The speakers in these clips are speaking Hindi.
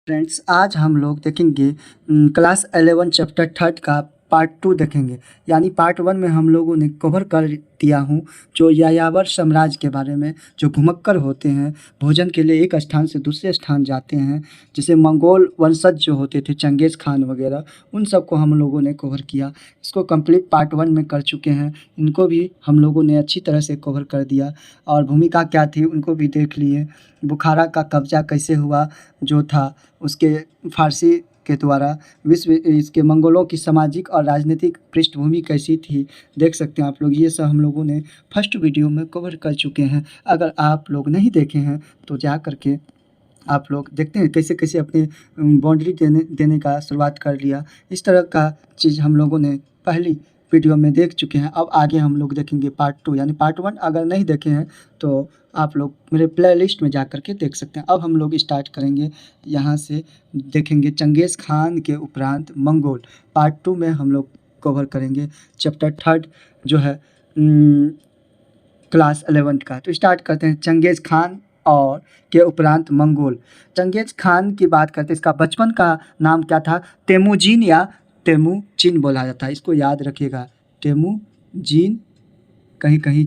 फ्रेंड्स, आज हम लोग देखेंगे क्लास 11 चैप्टर थर्ड का पार्ट टू देखेंगे। यानी पार्ट वन में हम लोगों ने कवर कर दिया हूँ जो यायावर साम्राज्य के बारे में, जो घुमक्कड़ होते हैं, भोजन के लिए एक स्थान से दूसरे स्थान जाते हैं, जैसे मंगोल वंशज जो होते थे, चंगेज़ खान वगैरह, उन सब को हम लोगों ने कवर किया। इसको कंप्लीट पार्ट वन में कर चुके हैं। इनको भी हम लोगों ने अच्छी तरह से कवर कर दिया और भूमिका क्या थी उनको भी देख लिए। बुखारा का कब्जा कैसे हुआ जो था उसके फारसी के द्वारा, विश्व इसके मंगोलों की सामाजिक और राजनीतिक पृष्ठभूमि कैसी थी, देख सकते हैं आप लोग। ये सब हम लोगों ने फर्स्ट वीडियो में कवर कर चुके हैं। अगर आप लोग नहीं देखे हैं तो जा करके आप लोग देखते हैं कैसे कैसे अपने बाउंड्री देने का शुरुआत कर लिया। इस तरह का चीज़ हम लोगों ने पहली वीडियो में देख चुके हैं। अब आगे हम लोग देखेंगे पार्ट टू, यानी पार्ट वन अगर नहीं देखे हैं तो आप लोग मेरे प्लेलिस्ट में जा कर के देख सकते हैं। अब हम लोग स्टार्ट करेंगे यहाँ से, देखेंगे चंगेज़ खान के उपरांत मंगोल। पार्ट टू में हम लोग कवर करेंगे चैप्टर थर्ड जो है क्लास 11 का। तो स्टार्ट करते हैं चंगेज़ खान और के उपरांत मंगोल। चंगेज़ खान की बात करते हैं, इसका बचपन का नाम क्या था? तेमुजीन या तेमुचिन बोला जाता है, इसको याद रखिएगा। तेमुजीन, कहीं कहीं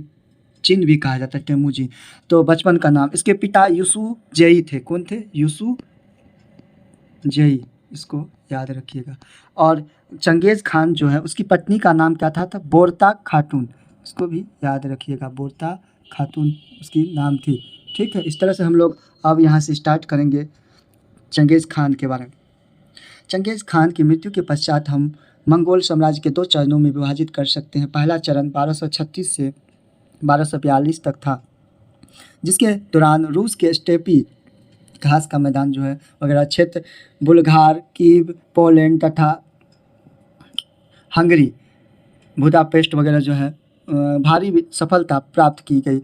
चिन भी कहा जाता है, तेमुजीन। तो बचपन का नाम, इसके पिता यूसु जेई थे। कौन थे? यूसु जेई, इसको याद रखिएगा। और चंगेज़ खान जो है उसकी पत्नी का नाम क्या था? बोरता खातून, इसको भी याद रखिएगा। बोरता खातून उसकी नाम थी। ठीक है, इस तरह से हम लोग अब यहाँ से स्टार्ट करेंगे चंगेज़ खान के बारे में। चंगेज़ खान की मृत्यु के पश्चात हम मंगोल साम्राज्य के दो चरणों में विभाजित कर सकते हैं। पहला चरण 1236 से 1242 तक था, जिसके दौरान रूस के स्टेपी घास का मैदान जो है वगैरह क्षेत्र, बुल्गार, कीव, पोलैंड तथा हंगरी, बुदापेस्ट वगैरह जो है भारी सफलता प्राप्त की गई।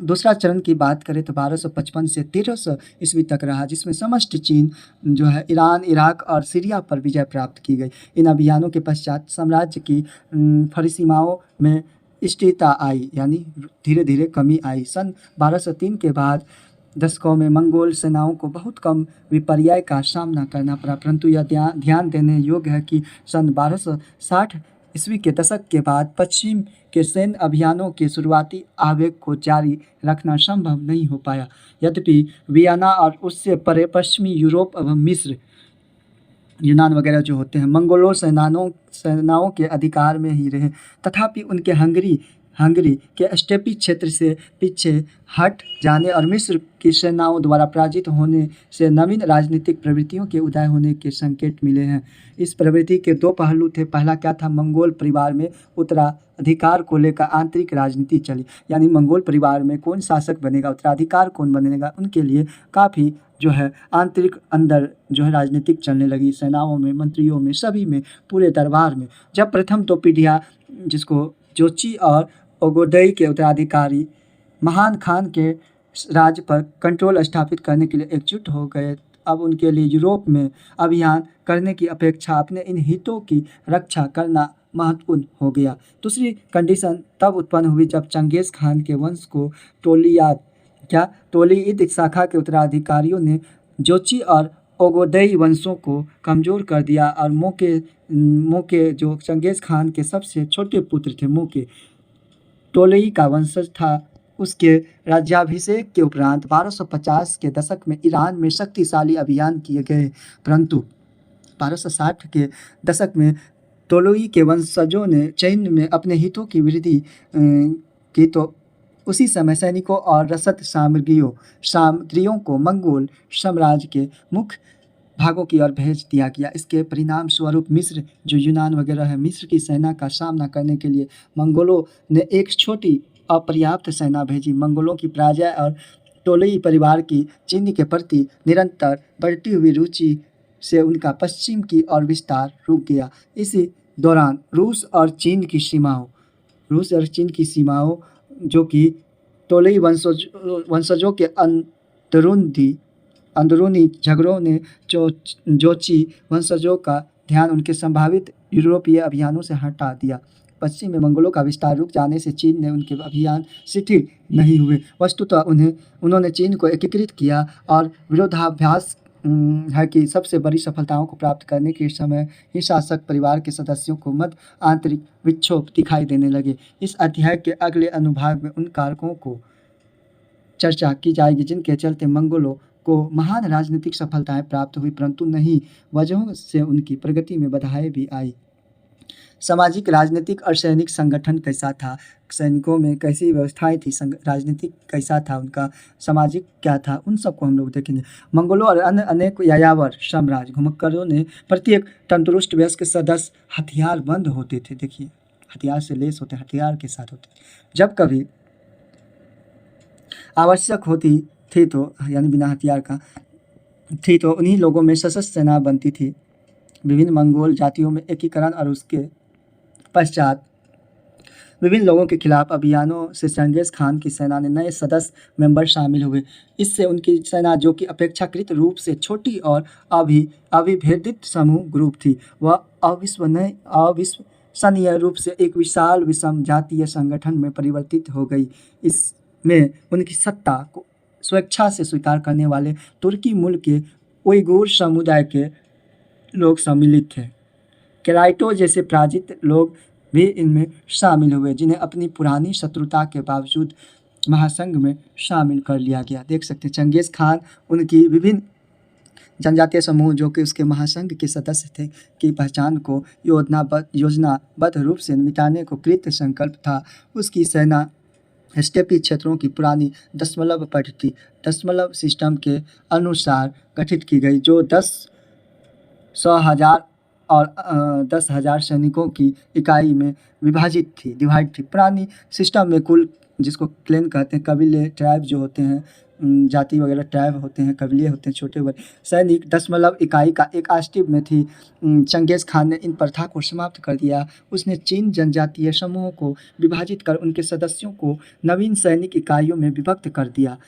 दूसरा चरण की बात करें तो 1255 से 1300 ईस्वी तक रहा, जिसमें समस्त चीन जो है ईरान, इराक और सीरिया पर विजय प्राप्त की गई। इन अभियानों के पश्चात साम्राज्य की परिसीमाओं में स्थिरता आई, यानी धीरे धीरे कमी आई। सन 1203 के बाद दशकों में मंगोल सेनाओं को बहुत कम विपर्यय का सामना करना पड़ा, परंतु यह ध्यान देने योग्य है कि सन 1260 ईस्वी के दशक के बाद पश्चिम के सैन्य अभियानों के शुरुआती आवेग को जारी रखना संभव नहीं हो पाया। यद्यपि वियना और उससे परे पश्चिमी यूरोप एवं मिस्र, यूनान वगैरह जो होते हैं, मंगोलों सेनाओं के अधिकार में ही रहे, तथापि उनके हंगरी के स्टेपी क्षेत्र से पीछे हट जाने और मिस्र की सेनाओं द्वारा पराजित होने से नवीन राजनीतिक प्रवृत्तियों के उदय होने के संकेत मिले हैं। इस प्रवृत्ति के दो पहलू थे। पहला क्या था? मंगोल परिवार में उत्तराधिकार को लेकर आंतरिक राजनीति चली, यानी मंगोल परिवार में कौन शासक बनेगा, उत्तराधिकार कौन बनेगा, उनके लिए काफ़ी जो है आंतरिक अंदर जो है राजनीतिक चलने लगी, सेनाओं में, मंत्रियों में, सभी में, पूरे दरबार में। जब प्रथम तोपिडिया, जिसको जोची और ओगोडई के उत्तराधिकारी महान खान के राज्य पर कंट्रोल स्थापित करने के लिए एकजुट हो गए, अब उनके लिए यूरोप में अभियान करने की अपेक्षा अपने इन हितों की रक्षा करना महत्वपूर्ण हो गया। दूसरी कंडीशन तब उत्पन्न हुई जब चंगेज़ खान के वंश को तोलीद शाखा के उत्तराधिकारियों ने जोची और ओगोडई वंशों को कमज़ोर कर दिया और मोके जो चंगेज़ खान के सबसे छोटे पुत्र थे, मोके तोलई का वंशज था, उसके राज्याभिषेक के उपरांत 1250 के दशक में ईरान में शक्तिशाली अभियान किए गए, परंतु 1260 के दशक में तोलई के वंशजों ने चीन में अपने हितों की वृद्धि की, तो उसी समय सैनिकों और रसद सामग्रियों को मंगोल साम्राज्य के मुख्य भागों की ओर भेज दिया गया। इसके परिणाम स्वरूप मिस्र, जो यूनान वगैरह है, मिस्र की सेना का सामना करने के लिए मंगोलों ने एक छोटी अपर्याप्त सेना भेजी। मंगोलों की पराजय और तोलई परिवार की चीन के प्रति निरंतर बढ़ती हुई रुचि से उनका पश्चिम की ओर विस्तार रुक गया। इसी दौरान रूस और चीन की सीमाओं जो कि तोलई वंशजों के अंदरूनी झगड़ों ने जोची वंशजों का ध्यान उनके संभावित यूरोपीय अभियानों से हटा दिया। पश्चिम में मंगोलों का विस्तार रुक जाने से चीन ने उनके अभियान शिथिल नहीं हुए। वस्तुतः उन्होंने चीन को एकीकृत किया और विरोधाभास है कि सबसे बड़ी सफलताओं को प्राप्त करने के समय ही शासक परिवार के सदस्यों को मध्य आंतरिक विक्षोभ दिखाई देने लगे। इस अध्याय के अगले अनुभाग में उन कारकों को चर्चा की जाएगी जिनके चलते मंगोलों को महान राजनीतिक सफलताएं प्राप्त हुई, परंतु नई वजहों से उनकी प्रगति में बाधाएं भी आई। सामाजिक, राजनीतिक और सैनिक संगठन कैसा था, सैनिकों में कैसी व्यवस्थाएं थी, राजनीतिक कैसा था उनका, सामाजिक क्या था, उन सबको हम लोग देखेंगे। मंगोलों और अन्य अनेक यायावर साम्राज्य घुमक्करों ने प्रत्येक तंदुरुस्त वयस्क सदस्य हथियार बंद होते थे। देखिए, हथियार से लेस होते, हथियार के साथ होते। जब कभी आवश्यक होती थी तो, यानी बिना हथियार का थी, तो उन्हीं लोगों में सशस्त्र सेना बनती थी। विभिन्न मंगोल जातियों में एकीकरण और उसके पश्चात विभिन्न लोगों के खिलाफ अभियानों से चंगेज खान की सेना ने नए सदस्य मेंबर शामिल हुए। इससे उनकी सेना, जो कि अपेक्षाकृत रूप से छोटी और अविभेदित समूह ग्रुप थी, वह अविश्वसनीय रूप से एक विशाल विषम जातीय संगठन में परिवर्तित हो गई। इसमें उनकी सत्ता को स्वेच्छा से स्वीकार करने वाले तुर्की मूल के उइगुर समुदाय के लोग सम्मिलित थे। केराइटो जैसे पराजित लोग भी इनमें शामिल हुए, जिन्हें अपनी पुरानी शत्रुता के बावजूद महासंघ में शामिल कर लिया गया। देख सकते हैं, चंगेज खान उनकी विभिन्न जनजातीय समूह जो कि उसके महासंघ के सदस्य थे की पहचान को योजनाबद्ध रूप से मिटाने को कृत संकल्प था। उसकी सेना स्टेपी क्षेत्रों की पुरानी दशमलव पद्धति, दशमलव सिस्टम के अनुसार गठित की गई, जो 100,000 और 10,000 सैनिकों की इकाई में विभाजित थी, डिवाइड थी। पुरानी सिस्टम में कुल, जिसको क्लेन कहते हैं, कबीले, ट्राइब जो होते हैं, जाति वगैरह ट्राइब होते हैं, कबीले होते हैं, छोटे बड़े सैनिक दशमलव इकाई का एक आष्टीव में थी। चंगेज खान ने इन प्रथा को समाप्त कर दिया। उसने चीन जनजातीय समूहों को विभाजित कर उनके सदस्यों को नवीन सैनिक इकाइयों में विभक्त कर दिया।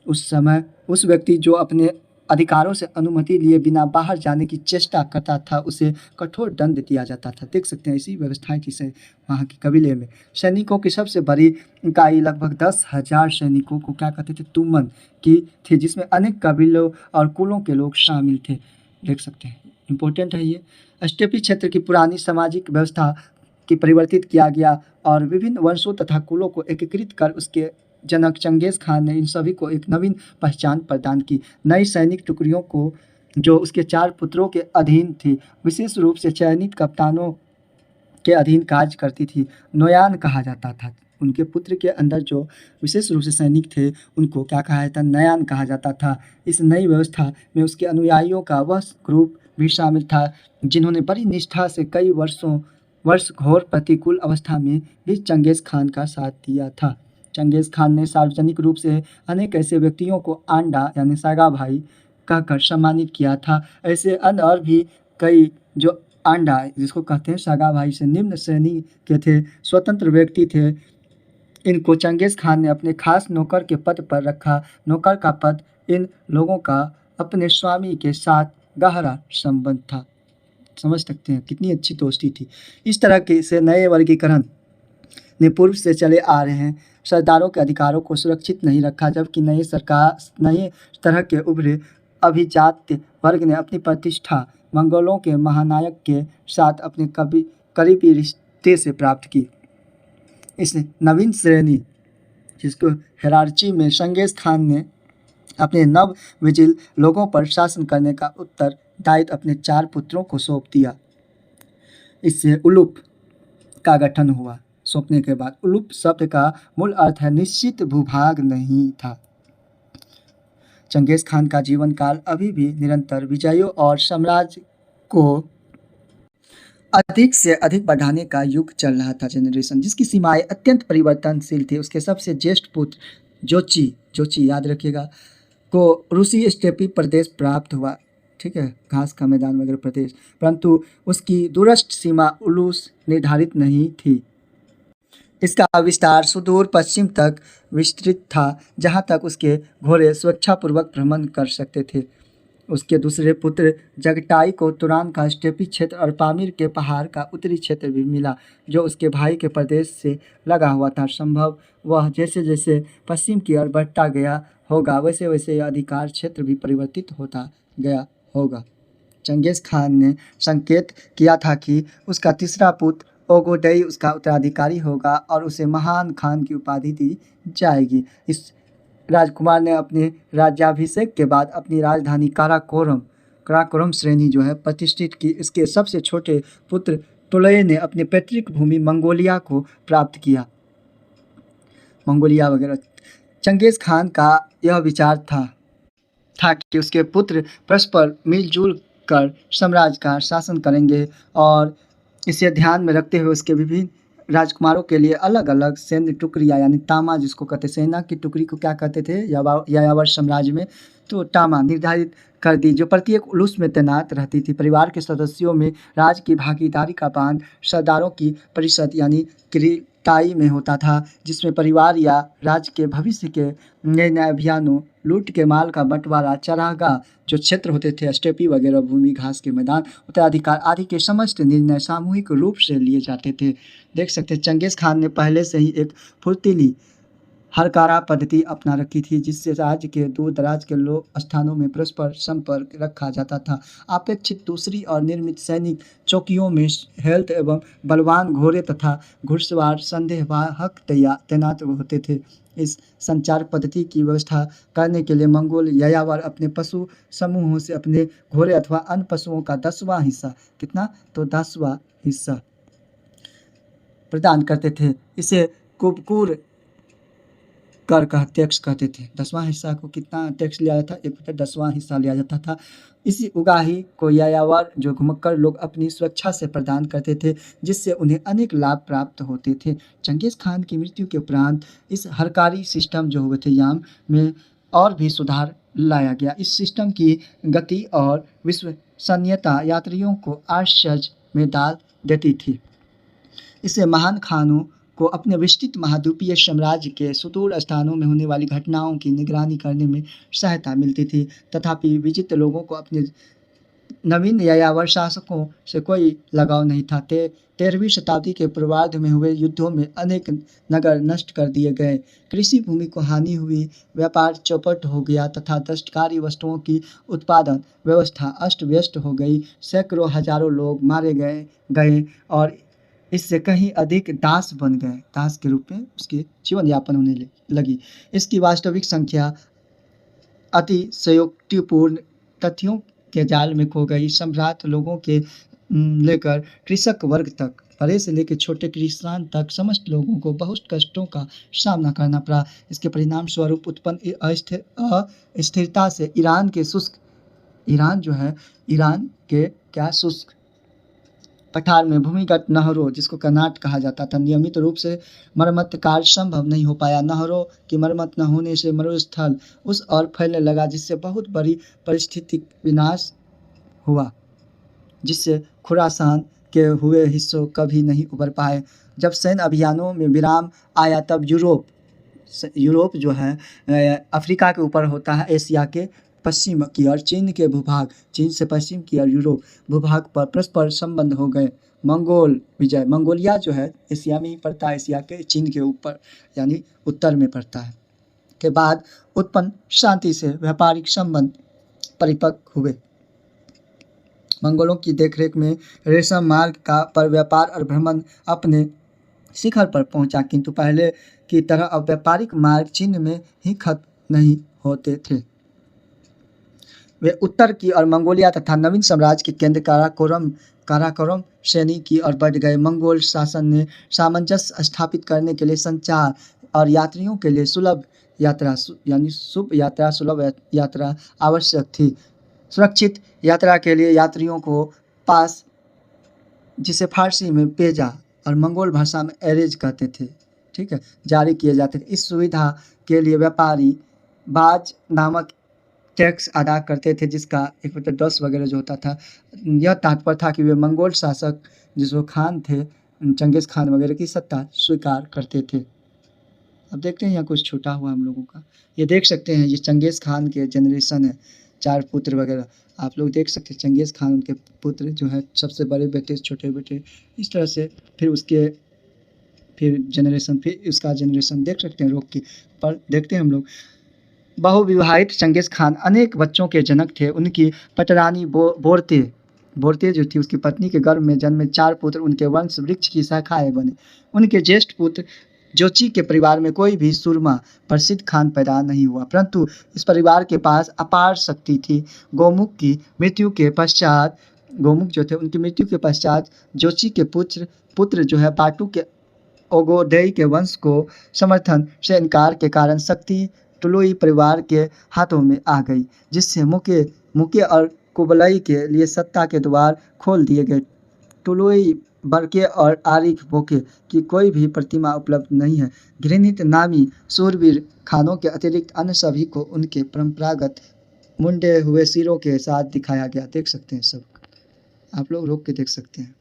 उस समय उस व्यक्ति जो अपने अधिकारों से अनुमति लिए बिना बाहर जाने की चेष्टा करता था, उसे कठोर दंड दिया जाता था। देख सकते हैं, ऐसी व्यवस्थाएं थी वहाँ के कबीले में। सैनिकों की सबसे बड़ी इकाई लगभग 10,000 सैनिकों को क्या कहते थे, तुमन की थी, जिसमें अनेक कबीलों और कुलों के लोग शामिल थे। देख सकते हैं, इम्पोर्टेंट है ये। स्टेपी क्षेत्र की पुरानी सामाजिक व्यवस्था की परिवर्तित किया गया और विभिन्न वंशों तथा कुलों को एकीकृत कर उसके जनक चंगेज खान ने इन सभी को एक नवीन पहचान प्रदान की। नई सैनिक टुकड़ियों को, जो उसके 4 पुत्रों के अधीन थी, विशेष रूप से चयनित कप्तानों के अधीन कार्य करती थी, नोयान कहा जाता था। उनके पुत्र के अंदर जो विशेष रूप से सैनिक थे, उनको क्या कहा जाता, नयान कहा जाता था। इस नई व्यवस्था में उसके अनुयायियों का वह ग्रुप भी शामिल था जिन्होंने बड़ी निष्ठा से कई वर्ष घोर प्रतिकूल अवस्था में भी चंगेज खान का साथ दिया था। चंगेज खान ने सार्वजनिक रूप से अनेक ऐसे व्यक्तियों को आंडा यानी सागा भाई कहकर सम्मानित किया था। ऐसे अन्य और भी कई जो आंडा, जिसको कहते हैं सागा भाई, से निम्न श्रेणी के थे, स्वतंत्र व्यक्ति थे। इनको चंगेज खान ने अपने खास नौकर के पद पर रखा। नौकर का पद इन लोगों का अपने स्वामी के साथ गहरा संबंध था। समझ सकते हैं कितनी अच्छी दोस्ती थी। इस तरह के से नए वर्गीकरण ने पूर्व से चले आ रहे हैं सरदारों के अधिकारों को सुरक्षित नहीं रखा, जबकि नई तरह के उभरे अभिजात्य वर्ग ने अपनी प्रतिष्ठा मंगोलों के महानायक के साथ अपने करीबी रिश्ते से प्राप्त की। इस नवीन श्रेणी, जिसको हेरार्ची में चंगेज खान ने अपने नव विजिल लोगों पर शासन करने का उत्तरदायित्व अपने 4 पुत्रों को सौंप दिया। इससे उलुप का गठन हुआ। सौंपने के बाद उलुप शब्द का मूल अर्थ है निश्चित भूभाग नहीं था। चंगेज खान का जीवन काल अभी भी निरंतर विजयों और साम्राज्य को अधिक से अधिक बढ़ाने का युग चल रहा था। जनरेशन जिसकी सीमाएं अत्यंत परिवर्तनशील थी। उसके सबसे ज्येष्ठ पुत्र जोची याद रखिएगा, को रूसी स्टेपी प्रदेश प्राप्त हुआ, ठीक है, घास का मैदान वगैरह प्रदेश, परंतु उसकी दूरस्थ सीमा उलूस निर्धारित नहीं थी। इसका विस्तार सुदूर पश्चिम तक विस्तृत था, जहाँ तक उसके घोड़े स्वेच्छापूर्वक भ्रमण कर सकते थे। उसके दूसरे पुत्र जगटाई को तुरान का स्टेपी क्षेत्र और पामीर के पहाड़ का उत्तरी क्षेत्र भी मिला, जो उसके भाई के प्रदेश से लगा हुआ था। संभव वह जैसे जैसे पश्चिम की ओर बढ़ता गया होगा, वैसे वैसे यह अधिकार क्षेत्र भी परिवर्तित होता गया होगा। चंगेज़ खान ने संकेत किया था कि उसका तीसरा पुत्र ओगोडई उसका उत्तराधिकारी होगा और उसे महान खान की उपाधि दी जाएगी। इस राजकुमार ने अपने राज्याभिषेक के बाद अपनी राजधानी काराकोरम श्रेणी जो है प्रतिष्ठित की। इसके सबसे छोटे पुत्र टोलय ने अपनी पैतृक भूमि मंगोलिया को प्राप्त किया। मंगोलिया वगैरह। चंगेज़ खान का यह विचार था कि उसके पुत्र परस्पर मिलजुल कर साम्राज्य का शासन करेंगे और इसे ध्यान में रखते हुए उसके विभिन्न राजकुमारों के लिए अलग अलग सैन्य टुकड़ियाँ यानी तामा जिसको कहते सेना की टुकड़ी को क्या कहते थे यायावर साम्राज्य में, तो टामा निर्धारित कर दी जो प्रत्येक उलूस में तैनात रहती थी। परिवार के सदस्यों में राज की भागीदारी का बांध सरदारों की परिषद यानी किरीटाई में होता था, जिसमें परिवार या राज्य के भविष्य के निर्णय अभियानों, लूट के माल का बंटवारा, चरागाह जो क्षेत्र होते थे, स्टेपी वगैरह भूमि, घास के मैदान, उत्तराधिकार आदि के समस्त निर्णय सामूहिक रूप से लिए जाते थे। देख सकते हैं चंगेज़ खान ने पहले से ही एक फुर्तीली हरकारा पद्धति अपना रखी थी, जिससे राज्य के दूर दराज के स्थानों में परस्पर संपर्क रखा जाता था। अपेक्षित दूसरी और निर्मित सैनिक चौकियों में हेल्थ एवं बलवान घोड़े तथा घुड़सवार संदेहवाहक तैनात होते थे। इस संचार पद्धति की व्यवस्था करने के लिए मंगोल यायावर अपने पशु समूहों से अपने घोड़े अथवा अन्य पशुओं का 10वां हिस्सा, कितना, तो 10वां हिस्सा प्रदान करते थे। इसे कुबकुर कर का टैक्स कहते थे। 10वां हिस्सा को कितना टैक्स लिया जाता था, 1/10वां हिस्सा लिया जाता था। इसी उगाही को यायावर जो घुमक्कड़ लोग अपनी स्वेच्छा से प्रदान करते थे, जिससे उन्हें अनेक लाभ प्राप्त होते थे। चंगेज़ खान की मृत्यु के उपरांत इस हरकारी सिस्टम जो हुए थे याम में और भी सुधार लाया गया। इस सिस्टम की गति और विश्वसनीयता यात्रियों को आश्चर्य में डाल देती थी। इससे महान खानों को अपने विस्तृत महाद्वीपीय साम्राज्य के सुदूर स्थानों में होने वाली घटनाओं की निगरानी करने में सहायता मिलती थी। तथापि विजित लोगों को अपने नवीन यायावर शासकों से कोई लगाव नहीं था। 13वीं शताब्दी के पूर्वार्ध में हुए युद्धों में अनेक नगर नष्ट कर दिए गए, कृषि भूमि को हानि हुई, व्यापार चौपट हो गया तथा दस्तकारी वस्तुओं की उत्पादन व्यवस्था अस्त व्यस्त हो गई। सैकड़ों हजारों लोग मारे गए और इससे कहीं अधिक दास बन गए, दास के रूप में उसके जीवन यापन होने लगी। इसकी वास्तविक संख्या अतिशयोक्तिपूर्ण तथ्यों के जाल में खो गई। सम्राट लोगों के लेकर कृषक वर्ग तक, बड़े से लेकर छोटे किसान तक समस्त लोगों को बहुत कष्टों का सामना करना पड़ा। इसके परिणाम स्वरूप उत्पन्न अस्थिरता से ईरान के शुष्क पठार में भूमिगत नहरों जिसको कर्नाट कहा जाता था नियमित रूप से मरम्मत कार्य संभव नहीं हो पाया। नहरों की मरम्मत न होने से मरुस्थल उस ओर फैलने लगा, जिससे बहुत बड़ी पारिस्थितिक विनाश हुआ, जिससे खुरासान के हुए हिस्सों कभी नहीं उबर पाए। जब सैन्य अभियानों में विराम आया तब यूरोप जो है अफ्रीका के ऊपर होता है, एशिया के पश्चिम की ओर चीन के भूभाग, चीन से पश्चिम की ओर यूरोप भूभाग पर परस्पर संबंध हो गए। मंगोल विजय, मंगोलिया जो है एशिया में ही पड़ता है, एशिया के चीन के ऊपर यानी उत्तर में पड़ता है, के बाद उत्पन्न शांति से व्यापारिक संबंध परिपक्व हुए। मंगोलों की देखरेख में रेशम मार्ग पर व्यापार और भ्रमण अपने शिखर पर पहुंचा, किंतु पहले की तरह अब व्यापारिक मार्ग चीन में ही खत्म नहीं होते थे। वे उत्तर की और मंगोलिया तथा नवीन साम्राज्य के केंद्र काराकोरम श्रेणी की ओर बढ़ गए। मंगोल शासन ने सामंजस्य स्थापित करने के लिए संचार और यात्रियों के लिए सुलभ यात्रा आवश्यक थी। सुरक्षित यात्रा के लिए यात्रियों को पास, जिसे फारसी में पेजा और मंगोल भाषा में एरेज कहते थे, ठीक है, जारी किए जाते थे। इस सुविधा के लिए व्यापारी बाज नामक टैक्स अदा करते थे, जिसका 1/10 वगैरह जो होता था। यह तात्पर्य था कि वे मंगोल शासक जिसको खान थे, चंगेज़ खान वगैरह की सत्ता स्वीकार करते थे। अब देखते हैं यहाँ कुछ छूटा हुआ हम लोगों का, ये देख सकते हैं, ये चंगेज़ खान के जनरेशन है, 4 पुत्र वगैरह आप लोग देख सकते हैं। चंगेज़ खान उनके पुत्र जो है, सबसे बड़े बेटे, छोटे बेटे, इस तरह से फिर उसका जनरेशन देख सकते हैं रोक की पर देखते हैं हम लोग। बहुविवाहित चंगेज़ खान अनेक बच्चों के जनक थे। उनकी पटरानी बोरते बोरते जो थी उसकी पत्नी के गर्भ में जन्मे 4 पुत्र उनके वंश वृक्ष की शाखाएँ बने। उनके ज्येष्ठ पुत्र जोची के परिवार में कोई भी सूरमा प्रसिद्ध खान पैदा नहीं हुआ, परंतु इस परिवार के पास अपार शक्ति थी। गोमुख की मृत्यु के पश्चात गोमुख जो थे उनकी मृत्यु के पश्चात जोची के पुत्र पुत्र जो है बाटू के ओगोडेई के वंश को समर्थन से इनकार के कारण शक्ति टुलुई परिवार के हाथों में आ गई, जिससे मुके मुके और कुबलई के लिए सत्ता के द्वार खोल दिए गए। टुलुई बरके और आरिफ बोके की कोई भी प्रतिमा उपलब्ध नहीं है। घृणित नामी शूरवीर खानों के अतिरिक्त अन्य सभी को उनके परंपरागत मुंडे हुए सिरों के साथ दिखाया गया। देख सकते हैं सब, आप लोग रोक के देख सकते हैं।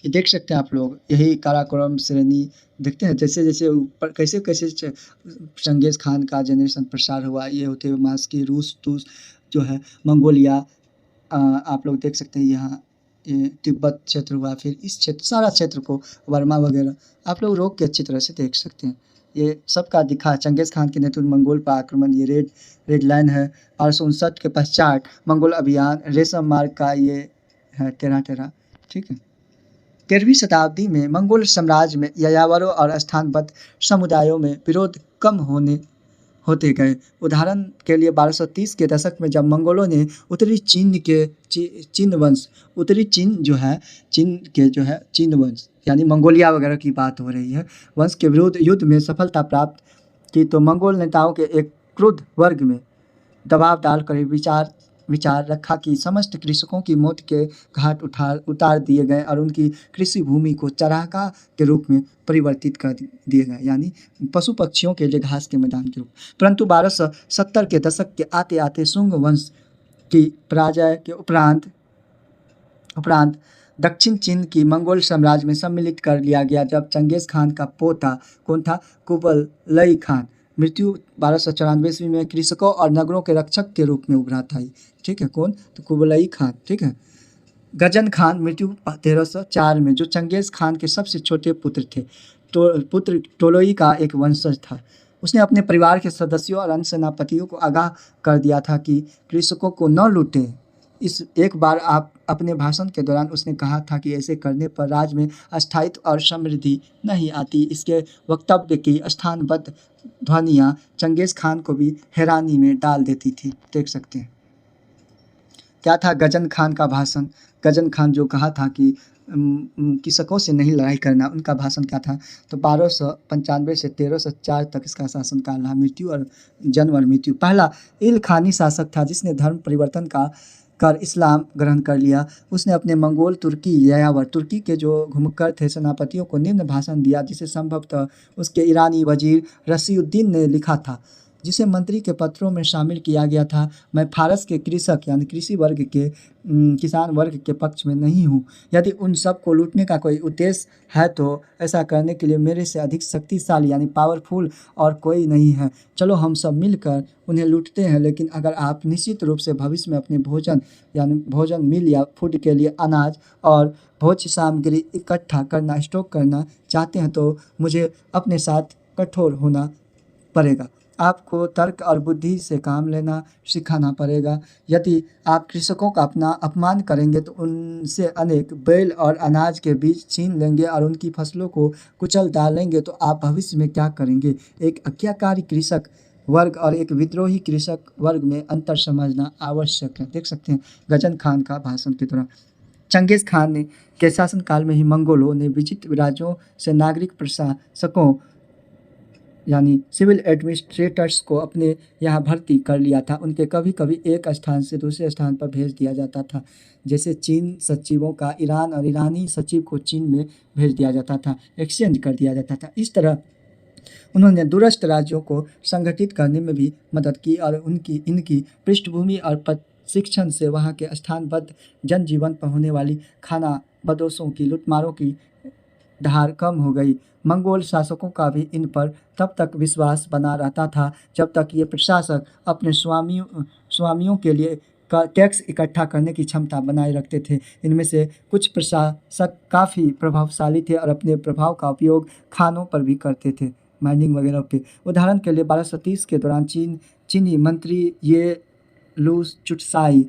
ये देख सकते हैं आप लोग, यही काराकोरम श्रेणी देखते हैं जैसे जैसे ऊपर कैसे कैसे चंगेज़ खान का जनरेशन प्रसार हुआ, ये होते हुए मास्की रूस टूस जो है मंगोलिया, आप लोग देख सकते हैं यहाँ ये तिब्बत क्षेत्र हुआ, फिर इस क्षेत्र सारा क्षेत्र को वर्मा वगैरह आप लोग रोक के अच्छी तरह से देख सकते हैं। ये सबका दिखा चंगेज़ खान के नेतृत्व मंगोल पर आक्रमण, ये रेड लाइन है। 1259 के पश्चात मंगोल अभियान, रेशम मार्ग का ये है टेरा ठीक है। 13वीं शताब्दी में मंगोल साम्राज्य में यायावरों और स्थानबद्ध समुदायों में विरोध कम होते गए। उदाहरण के लिए 1230 के दशक में जब मंगोलों ने उत्तरी चीन वंश यानी मंगोलिया वगैरह की बात हो रही है, वंश के विरुद्ध युद्ध में सफलता प्राप्त की, तो मंगोल नेताओं के एक क्रुद्ध वर्ग में दबाव डालकर विचार रखा कि समस्त कृषकों की मौत के घाट उतार दिए गए और उनकी कृषि भूमि को चरागाह के रूप में परिवर्तित कर दिए गए, यानी पशु पक्षियों के लिए घास के मैदान के रूप। परंतु 1270 के दशक के आते आते सुंग वंश की पराजय के उपरांत दक्षिण चीन की मंगोल साम्राज्य में सम्मिलित कर लिया गया। जब चंगेज़ खान का पोता कौन था, कुबलई खान, मृत्यु 1294 ईस्वी में कृषकों और नगरों के रक्षक के रूप में उभरा था। ठीक है, कौन, तो कुबलई खान। ठीक है। गजन खान, मृत्यु 1304 में, जो चंगेज़ खान के सबसे छोटे पुत्र थे। पुत्र टोलोई का एक वंशज था। उसने अपने परिवार के सदस्यों और अन्य सेनापतियों को आगाह कर दिया था कि कृषकों को न लूटें। इस एक बार आप अपने भाषण के दौरान उसने कहा था कि ऐसे करने पर राज्य में स्थायित्व और समृद्धि नहीं आती। इसके वक्तव्य की स्थानबद्ध ध्वनियाँ चंगेज़ खान को भी हैरानी में डाल देती थी। देख सकते हैं क्या था गजन खान का भाषण। गजन खान जो कहा था कि कृषकों से नहीं लड़ाई करना, उनका भाषण क्या था, तो 1295 से 1304 तक इसका शासनकाल रहा। मृत्यु और जन्म और मृत्यु। पहला इलखानी शासक था जिसने धर्म परिवर्तन कर इस्लाम ग्रहण कर लिया। उसने अपने मंगोल यायावर तुर्की के जो घुमक्कर थे सेनापतियों को निम्न भाषण दिया, जिसे संभवतः उसके ईरानी वजीर रसीउद्दीन ने लिखा था, जिसे मंत्री के पत्रों में शामिल किया गया था। मैं फारस के कृषक यानी कृषि वर्ग के किसान वर्ग के पक्ष में नहीं हूँ। यदि उन सब को लूटने का कोई उद्देश्य है तो ऐसा करने के लिए मेरे से अधिक शक्तिशाली यानी पावरफुल और कोई नहीं है। चलो हम सब मिलकर उन्हें लूटते हैं, लेकिन अगर आप निश्चित रूप से भविष्य में अपने भोजन मिल या फूड के लिए अनाज और भोज्य सामग्री इकट्ठा करना, स्टॉक करना चाहते हैं तो मुझे अपने साथ कठोर होना पड़ेगा। आपको तर्क और बुद्धि से काम लेना सिखाना पड़ेगा। यदि आप कृषकों का अपना अपमान करेंगे तो उनसे अनेक बैल और अनाज के बीज छीन लेंगे और उनकी फसलों को कुचल डालेंगे, तो आप भविष्य में क्या करेंगे। एक आज्ञाकारी कृषक वर्ग और एक विद्रोही कृषक वर्ग में अंतर समझना आवश्यक है। देख सकते हैं गजन खान का भाषण की तरह। चंगेज़ खान के शासनकाल में ही मंगोलों ने विचित्र राज्यों से नागरिक प्रशासकों यानी सिविल एडमिनिस्ट्रेटर्स को अपने यहाँ भर्ती कर लिया था। उनके कभी कभी एक स्थान से दूसरे स्थान पर भेज दिया जाता था, जैसे चीन सचिवों का ईरान और ईरानी सचिव को चीन में भेज दिया जाता था, एक्सचेंज कर दिया जाता था। इस तरह उन्होंने दूरस्थ राज्यों को संगठित करने में भी मदद की और इनकी पृष्ठभूमि और प्रशिक्षण से वहाँ के स्थानबद्ध जनजीवन पर होने वाली खाना बदोशों की लूटमारों की धार कम हो गई। मंगोल शासकों का भी इन पर तब तक विश्वास बना रहता था जब तक ये प्रशासक अपने स्वामियों के लिए टैक्स इकट्ठा करने की क्षमता बनाए रखते थे। इनमें से कुछ प्रशासक काफ़ी प्रभावशाली थे और अपने प्रभाव का उपयोग खानों पर भी करते थे। माइनिंग वगैरह पे। उदाहरण के लिए 1230 के दौरान चीनी मंत्री ये लू चुटसाई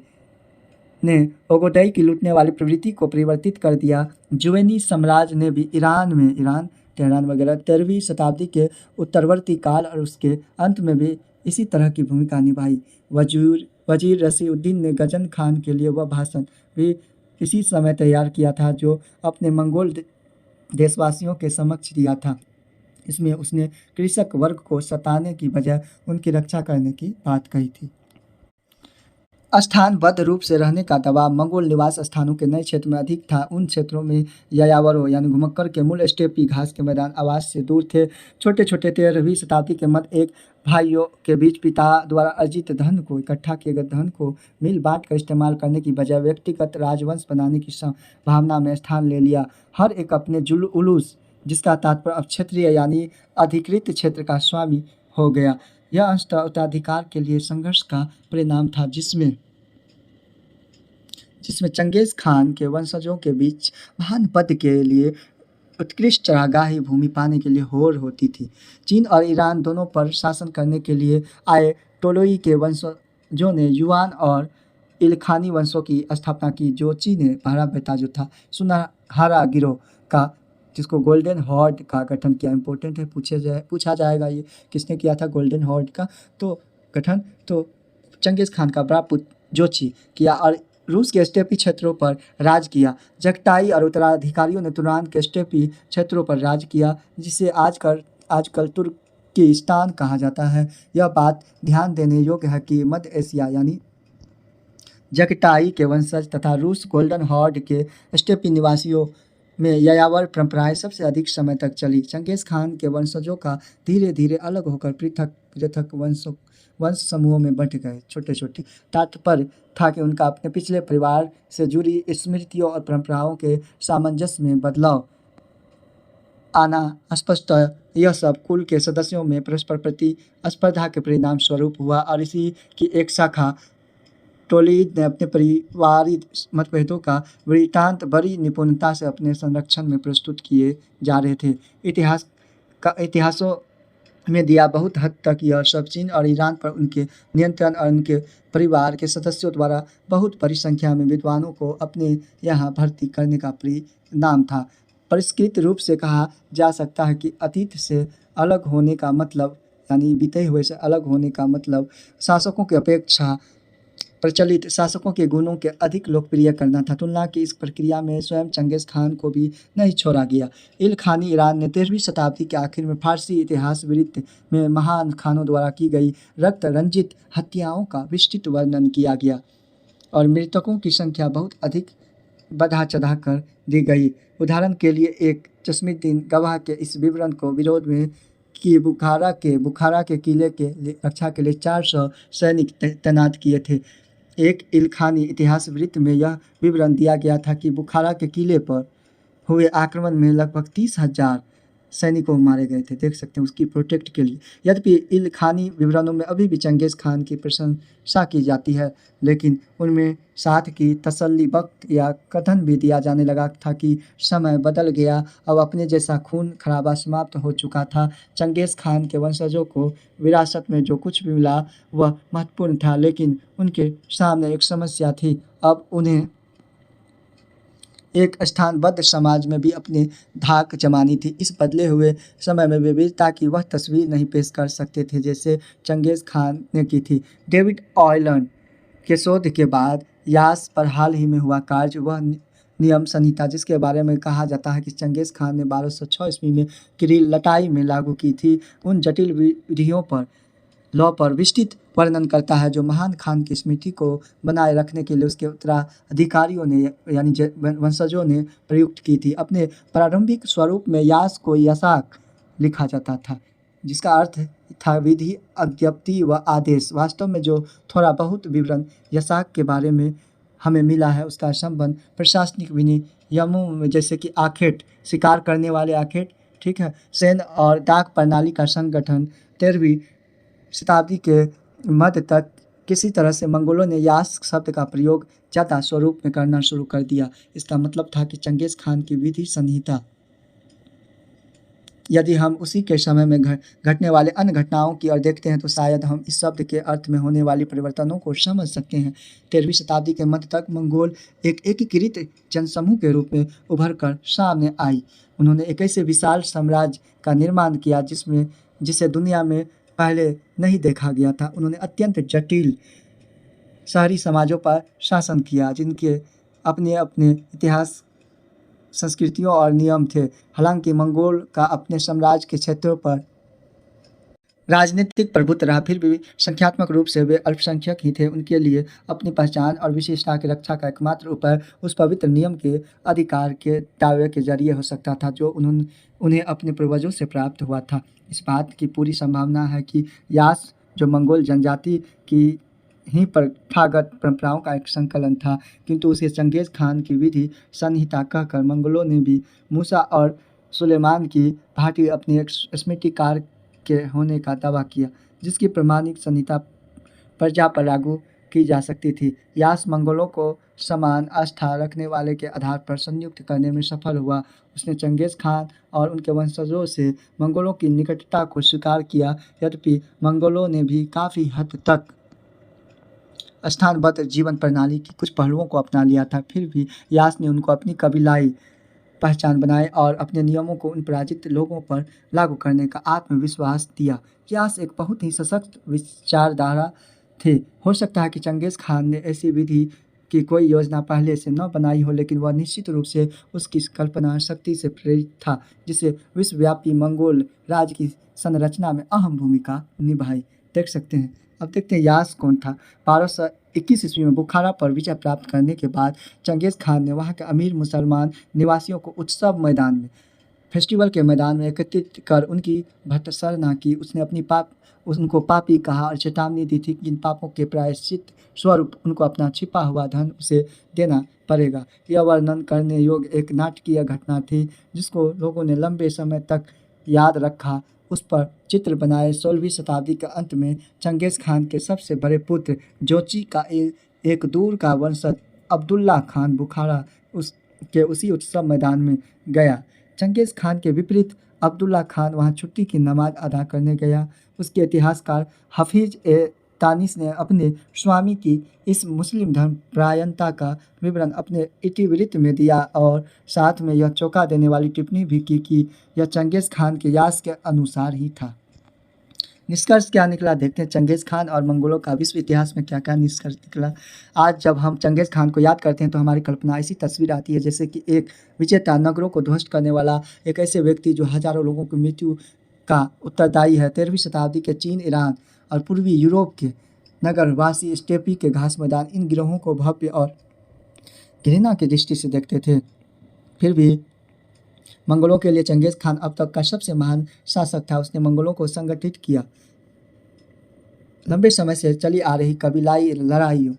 ने ओगोडई की लूटने वाली प्रवृत्ति को परिवर्तित कर दिया। जुवेनी साम्राज्य ने भी ईरान तेहरान वगैरह 13वीं शताब्दी के उत्तरवर्ती काल और उसके अंत में भी इसी तरह की भूमिका निभाई। वजीर रसीउद्दीन ने गजन खान के लिए वह भाषण भी इसी समय तैयार किया था जो अपने मंगोल देशवासियों के समक्ष दिया था। इसमें उसने कृषक वर्ग को सताने की बजाय उनकी रक्षा करने की बात कही थी। स्थानबद्ध रूप से रहने का दबाव मंगोल निवास स्थानों के नए क्षेत्र में अधिक था। उन क्षेत्रों में यायावरों यानी घुमक्कर के मूल स्टेपी घास के मैदान आवास से दूर थे। छोटे छोटे 13वीं शताब्दी के मध्य एक भाइयों के बीच पिता द्वारा अर्जित धन को इकट्ठा किए गए धन को मिल बांट कर इस्तेमाल करने की बजाय व्यक्तिगत राजवंश बनाने की भावना में स्थान ले लिया। हर एक अपने उलूस जिसका तात्पर्य अब क्षेत्रीय यानी अधिकृत क्षेत्र का स्वामी हो गया। यह अंशतः उत्तराधिकार के लिए संघर्ष का परिणाम था जिसमें चंगेज खान के वंशजों के बीच महान पद के लिए उत्कृष्ट चरागाही भूमि पाने के लिए होड़ होती थी। चीन और ईरान दोनों पर शासन करने के लिए आए टोलोई के वंशजों ने युआन और इलखानी वंशों की स्थापना की। जोची ने पहला बेटा जो था सुनहरा गिरोह का जिसको गोल्डन हॉर्ड का गठन किया। इंपॉर्टेंट है, पूछा जाएगा ये किसने किया था गोल्डन हॉर्ड का तो गठन। तो चंगेज खान का बड़ा पुत्र जोची किया और रूस के स्टेपी क्षेत्रों पर राज किया। जगटाई और उत्तराधिकारियों ने तुरान के स्टेपी क्षेत्रों पर राज किया जिसे आजकल तुर्किस्तान कहा जाता है। यह बात ध्यान देने योग्य है कि मध्य एशिया यानी जगटाई के वंशज तथा रूस गोल्डन हॉर्ड के स्टेपी निवासियों में यायावर परंपराएं सबसे अधिक समय तक चली। चंगेज खान के वंशजों का धीरे धीरे अलग होकर पृथक वंश समूहों में बंट गए। छोटे तात्पर्य था कि उनका अपने पिछले परिवार से जुड़ी स्मृतियों और परंपराओं के सामंजस्य में बदलाव आना स्पष्ट। यह सब कुल के सदस्यों में परस्पर प्रतिस्पर्धा के परिणाम स्वरूप हुआ और इसी की एक शाखा टोलीद ने अपने पारिवारिक मतभेदों का वृत्तांत बड़ी निपुणता से अपने संरक्षण में प्रस्तुत किए जा रहे थे। इतिहासों में दिया बहुत हद तक यह सब चीन और ईरान पर उनके नियंत्रण और उनके परिवार के सदस्यों द्वारा बहुत बड़ी संख्या में विद्वानों को अपने यहाँ भर्ती करने का परिणाम था। परिष्कृत रूप से कहा जा सकता है कि अतीत से अलग होने का मतलब यानी बीते हुए से अलग होने का मतलब शासकों की अपेक्षा प्रचलित शासकों के गुणों के अधिक लोकप्रिय करना था। तुलना की इस प्रक्रिया में स्वयं चंगेज खान को भी नहीं छोड़ा गया। इलखानी ईरान ने 13वीं शताब्दी के आखिर में फारसी इतिहास वृत्त में महान खानों द्वारा की गई रक्त रंजित हत्याओं का विस्तृत वर्णन किया गया और मृतकों की संख्या बहुत अधिक बढ़ा चढ़ा कर दी गई। उदाहरण के लिए एक जसमुद्दीन गवाह के इस विवरण को विरोध में कि बुखारा के किले के रक्षा के लिए 400 सैनिक तैनात किए थे। एक इलखानी इतिहास वृत्त में यह विवरण दिया गया था कि बुखारा के किले पर हुए आक्रमण में लगभग 30,000 सैनिकों मारे गए थे। देख सकते हैं उसकी प्रोटेक्ट के लिए। यद्यपि इलखानी विवरणों में अभी भी चंगेज खान की प्रशंसा की जाती है लेकिन उनमें साथ की तसल्ली वक्त या कथन भी दिया जाने लगा था कि समय बदल गया, अब अपने जैसा खून खराबा समाप्त हो चुका था। चंगेज खान के वंशजों को विरासत में जो कुछ भी मिला वह महत्वपूर्ण था लेकिन उनके सामने एक समस्या थी। अब उन्हें एक स्थानबद्ध समाज में भी अपनी धाक जमानी थी। इस बदले हुए समय में विविधता की वह तस्वीर नहीं पेश कर सकते थे जैसे चंगेज खान ने की थी। डेविड ऑयलन के शोध के बाद यास पर हाल ही में हुआ कार्य वह नियम संहिता जिसके बारे में कहा जाता है कि चंगेज खान ने 1206 ईस्वी में किरिल लटाई में लागू की थी, उन जटिल विधियों पर लॉ पर विस्तृत वर्णन करता है जो महान खान की स्मृति को बनाए रखने के लिए उसके उत्तराधिकारियों ने यानी वंशजों ने प्रयुक्त की थी। अपने प्रारंभिक स्वरूप में यास को यसाक लिखा जाता था जिसका अर्थ था विधि, अज्ञप्ति व आदेश। वास्तव में जो थोड़ा बहुत विवरण यसाक के बारे में हमें मिला है उसका संबंध प्रशासनिक विनियमों में जैसे कि आखेट, शिकार करने वाले आखेट, ठीक है, सैन्य और डाक प्रणाली का संगठन 13वीं शताब्दी के मध्य तक किसी तरह से मंगोलों ने यास शब्द का प्रयोग ज़्यादा स्वरूप में करना शुरू कर दिया। इसका मतलब था कि चंगेज खान की विधि संहिता यदि हम उसी के समय में घटने वाले अन्य घटनाओं की ओर देखते हैं तो शायद हम इस शब्द के अर्थ में होने वाली परिवर्तनों को समझ सकते हैं। 13वीं शताब्दी के मध्य तक मंगोल एक एकीकृत जनसमूह के रूप में उभर कर सामने आई। उन्होंने एक ऐसे विशाल साम्राज्य का निर्माण किया जिसे दुनिया में पहले नहीं देखा गया था। उन्होंने अत्यंत जटिल शहरी समाजों पर शासन किया जिनके अपने अपने इतिहास, संस्कृतियों और नियम थे। हालांकि मंगोल का अपने साम्राज्य के क्षेत्रों पर राजनीतिक प्रभुत्व रहा, फिर भी संख्यात्मक रूप से वे अल्पसंख्यक ही थे। उनके लिए अपनी पहचान और विशेषता की रक्षा का एकमात्र उपाय उस पवित्र नियम के अधिकार के दावे के जरिए हो सकता था जो उन्हें अपने पूर्वजों से प्राप्त हुआ था। इस बात की पूरी संभावना है कि यास, जो मंगोल जनजाति की ही प्रथागत परंपराओं का एक संकलन था, किंतु उसे चंगेज खान की विधि संहिता कहकर मंगोलों ने भी मूसा और सुलेमान की भांति अपनी एक स्मृतिकार के होने का दावा किया, जिसकी प्रमाणिक संहिता प्रजा पर लागू की जा सकती थी। यास मंगोलों को समान आस्था रखने वाले के आधार पर संयुक्त करने में सफल हुआ। उसने चंगेज खान और उनके वंशजों से मंगोलों की निकटता को स्वीकार किया। यद्यपि मंगोलों ने भी काफ़ी हद तक स्थानबद्ध जीवन प्रणाली की कुछ पहलुओं को अपना लिया था, फिर भी यास ने उनको अपनी कबीलाई पहचान बनाए और अपने नियमों को उन पराजित लोगों पर लागू करने का आत्मविश्वास दिया। यास एक बहुत ही सशक्त विचारधारा थे। हो सकता है कि चंगेज खान ने ऐसी विधि की कोई योजना पहले से न बनाई हो, लेकिन वह निश्चित रूप से उसकी कल्पना शक्ति से प्रेरित था, जिसे विश्वव्यापी मंगोल राज्य की संरचना में अहम भूमिका निभाई। देख सकते हैं। अब देखते हैं यास कौन था। 1221 ईस्वी में बुखारा पर विजय प्राप्त करने के बाद चंगेज खान ने वहाँ के अमीर मुसलमान निवासियों को उत्सव मैदान में, फेस्टिवल के मैदान में एकत्रित कर उनकी भर्त्सना की। उसने उनको पापी कहा और चेतावनी दी थी कि इन पापों के प्रायश्चित स्वरूप उनको अपना छिपा हुआ धन उसे देना पड़ेगा। यह वर्णन करने योग्य एक नाटकीय घटना थी जिसको लोगों ने लंबे समय तक याद रखा। उस पर चित्र बनाए। 16वीं शताब्दी के अंत में चंगेज खान के सबसे बड़े पुत्र जोची का एक दूर का वंशज अब्दुल्ला खान बुखारा उसी उत्सव मैदान में गया। चंगेज खान के विपरीत अब्दुल्ला खान वहां छुट्टी की नमाज अदा करने गया। उसके इतिहासकार हफीज ए तानिस ने अपने स्वामी की इस मुस्लिम धर्म परायणता का विवरण अपने इतिवृत्त में दिया और साथ में यह चौंका देने वाली टिप्पणी भी की कि यह चंगेज खान के यास के अनुसार ही था। निष्कर्ष क्या निकला, देखते हैं चंगेज खान और मंगोलों का विश्व इतिहास में क्या क्या निष्कर्ष निकला। आज जब हम चंगेज खान को याद करते हैं तो हमारी कल्पना ऐसी तस्वीर आती है जैसे कि एक विजेता, नगरों को ध्वस्त करने वाला एक ऐसे व्यक्ति जो हजारों लोगों की मृत्यु का उत्तरदायी है। 13वीं शताब्दी के चीन, ईरान और पूर्वी यूरोप के नगरवासी स्टेपी के घास मैदान इन गिरोहों को भव्य और घृणा की दृष्टि से देखते थे। फिर भी मंगोलों के लिए चंगेज खान अब तक का सबसे महान शासक था। उसने मंगोलों को संगठित किया, लंबे समय से चली आ रही कबीलाई लड़ाइयों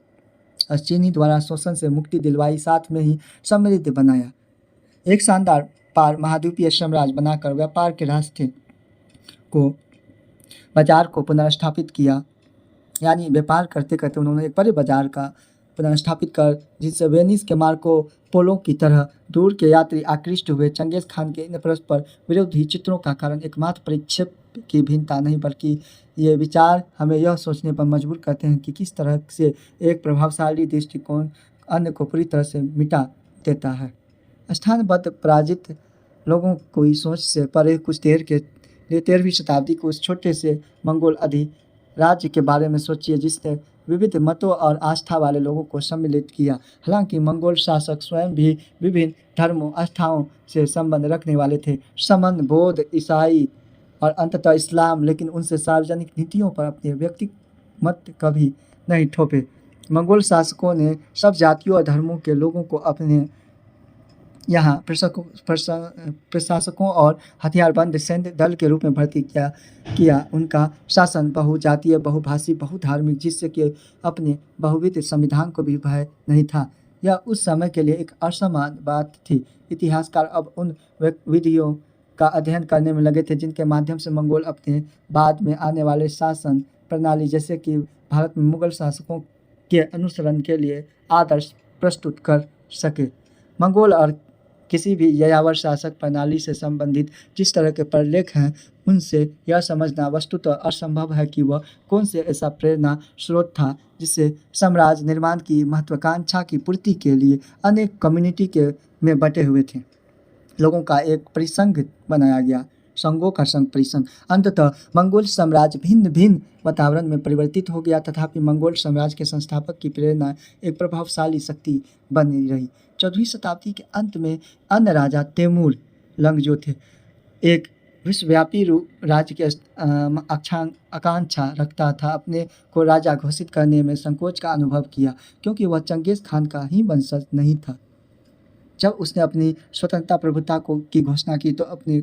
और चीनी द्वारा शोषण से मुक्ति दिलवाई, साथ में ही समृद्ध बनाया। एक शानदार पार महाद्वीपीय साम्राज्य बनाकर व्यापार के रास्ते को, बाजार को पुनर्स्थापित किया। यानी व्यापार करते करते उन्होंने एक बड़े बाजार का पुनर्स्थापित कर जिससे वेनिस के मार्को पोलो की तरह दूर के यात्री आकृष्ट हुए। चंगेज खान के इन परस्पर विरोधी चित्रों का कारण एकमात्र परिक्षेप की भिन्नता नहीं, बल्कि ये विचार हमें यह सोचने पर मजबूर करते हैं कि किस तरह से एक प्रभावशाली दृष्टिकोण अन्य को पूरी तरह से मिटा देता है। स्थानबद्ध पराजित लोगों की सोच से परे कुछ देर के लिए 13वीं शताब्दी को उस छोटे से मंगोल अधिराज्य के बारे में सोचिए जिसने विविध मतों और आस्था वाले लोगों को सम्मिलित किया। हालांकि मंगोल शासक स्वयं भी विभिन्न धर्मों, आस्थाओं से संबंध रखने वाले थे, समन, बौद्ध, ईसाई और अंततः इस्लाम, लेकिन उनसे सार्वजनिक नीतियों पर अपने व्यक्तिगत मत कभी नहीं थोपे। मंगोल शासकों ने सब जातियों और धर्मों के लोगों को अपने यहाँ प्रशासकों और हथियारबंद सैन्य दल के रूप में भर्ती किया। उनका शासन बहुजातीय, बहुभाषी, बहुधार्मिक, जिससे कि अपने बहुविध संविधान को भी भय नहीं था। यह उस समय के लिए एक असामान्य बात थी। इतिहासकार अब उन विधियों का अध्ययन करने में लगे थे जिनके माध्यम से मंगोल अपने बाद में आने वाले शासन प्रणाली, जैसे कि भारत में मुगल शासकों के अनुसरण के लिए आदर्श प्रस्तुत कर सके। मंगोल और किसी भी यायावर शासक प्रणाली से संबंधित जिस तरह के प्रलेख हैं उनसे यह समझना वस्तुतः असंभव है कि वह कौन से ऐसा प्रेरणा स्रोत था जिससे साम्राज्य निर्माण की महत्वाकांक्षा की पूर्ति के लिए अनेक कम्युनिटी के में बटे हुए थे लोगों का एक परिसंघ बनाया गया, संघों का संघ परिसंघ। अंततः मंगोल साम्राज्य भिन्न भिन्न वातावरण में परिवर्तित हो गया, तथापि मंगोल साम्राज्य के संस्थापक की प्रेरणा एक प्रभावशाली शक्ति बनी रही। 14वीं शताब्दी के अंत में अन्य राजा तैमूर लंग जो थे एक विश्वव्यापी राज्य की आकांक्षा रखता था, अपने को राजा घोषित करने में संकोच का अनुभव किया क्योंकि वह चंगेज खान का ही वंशज नहीं था। जब उसने अपनी स्वतंत्रता प्रभुता की घोषणा की तो अपने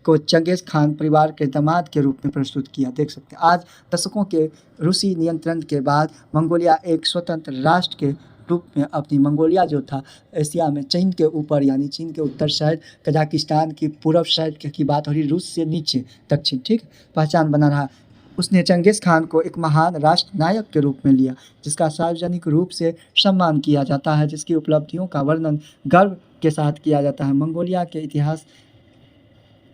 को चंगेज खान परिवार के दामाद के रूप में प्रस्तुत किया। देख सकते हैं आज दशकों के रूसी नियंत्रण के बाद मंगोलिया एक स्वतंत्र राष्ट्र के रूप में अपनी मंगोलिया जो था एशिया में चीन के ऊपर यानी चीन के उत्तर साइड, कजाकिस्तान की पूर्व साइड की बात हो रही, रूस से नीचे दक्षिण, ठीक पहचान बना रहा। उसने चंगेज खान को एक महान राष्ट्र नायक के रूप में लिया जिसका सार्वजनिक रूप से सम्मान किया जाता है, जिसकी उपलब्धियों का वर्णन गर्व के साथ किया जाता है। मंगोलिया के इतिहास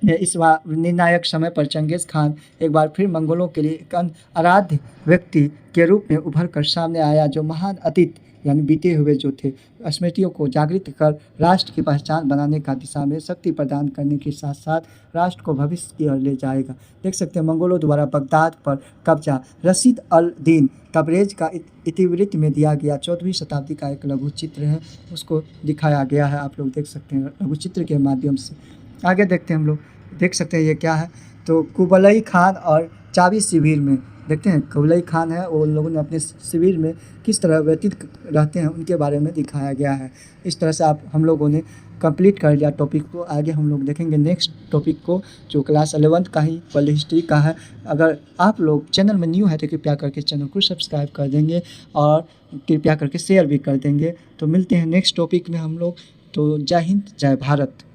में इस निर्णायक समय पर चंगेज खान एक बार फिर मंगोलों के लिए एक आराध्य व्यक्ति के रूप में उभर कर सामने आया जो महान अतीत यानी बीते हुए जो थे स्मृतियों को जागृत कर राष्ट्र की पहचान बनाने का दिशा में शक्ति प्रदान करने के साथ साथ राष्ट्र को भविष्य की ओर ले जाएगा। देख सकते हैं मंगोलों द्वारा बगदाद पर कब्जा, रशीद अल दीन तबरेज का इतिवृत्त में दिया गया 14वीं शताब्दी का एक लघु चित्र है, उसको दिखाया गया है, आप लोग देख सकते हैं लघु चित्र के माध्यम से। आगे देखते हैं हम लोग, देख सकते हैं ये क्या है, तो कुबलई खान और चाबी शिविर में देखते हैं कुबलई खान है, वो लोगों ने अपने शिविर में किस तरह व्यतीत रहते हैं उनके बारे में दिखाया गया है। इस तरह से हम लोगों ने कंप्लीट कर लिया टॉपिक को। आगे हम लोग देखेंगे नेक्स्ट टॉपिक को जो क्लास 11th का ही वर्ल्ड हिस्ट्री का है। अगर आप लोग चैनल में न्यू है तो कृपया करके चैनल को सब्सक्राइब कर देंगे और कृपया करके शेयर भी कर देंगे। तो मिलते हैं नेक्स्ट टॉपिक में हम लोग। तो जय हिंद, जय भारत।